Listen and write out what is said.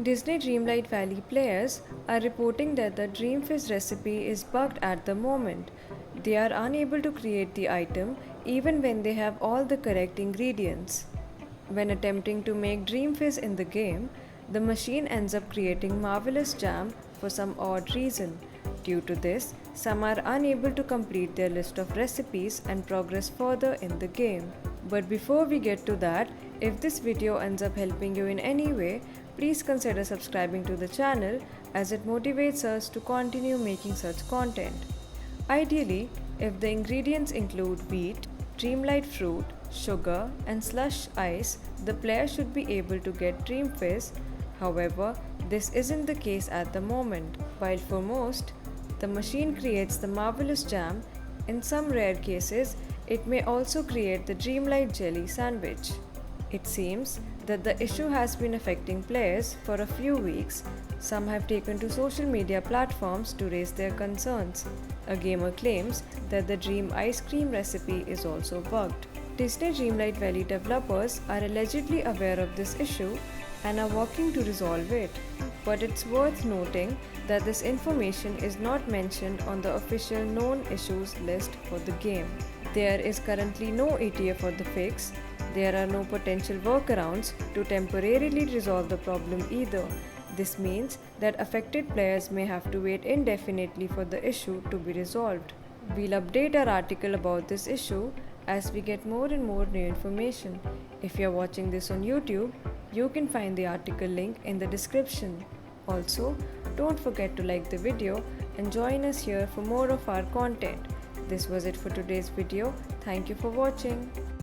Disney Dreamlight Valley players are reporting that the Dream Fizz recipe is bugged at the moment. They are unable to create the item even when they have all the correct ingredients. When attempting to make Dream Fizz in the game, the machine ends up creating marvelous jam for some odd reason. Due to this, some are unable to complete their list of recipes and progress further in the game. But before we get to that, if this video ends up helping you in any way, please consider subscribing to the channel as it motivates us to continue making such content. Ideally, if the ingredients include wheat, dreamlight fruit, sugar, and slush ice, the player should be able to get Dream Fizz. However, this isn't the case at the moment. While for most, the machine creates the marvelous jam, in some rare cases, it may also create the dreamlight jelly sandwich. It seems that the issue has been affecting players for a few weeks. Some have taken to social media platforms to raise their concerns. A gamer claims that the Dream ice cream recipe is also bugged. Disney Dreamlight Valley developers are allegedly aware of this issue and are working to resolve it. But it's worth noting that this information is not mentioned on the official known issues list for the game. There is currently no ETA for the fix. There are no potential workarounds to temporarily resolve the problem either. This means that affected players may have to wait indefinitely for the issue to be resolved. We'll update our article about this issue as we get more and more new information. If you're watching this on YouTube, you can find the article link in the description. Also, don't forget to like the video and join us here for more of our content. This was it for today's video. Thank you for watching.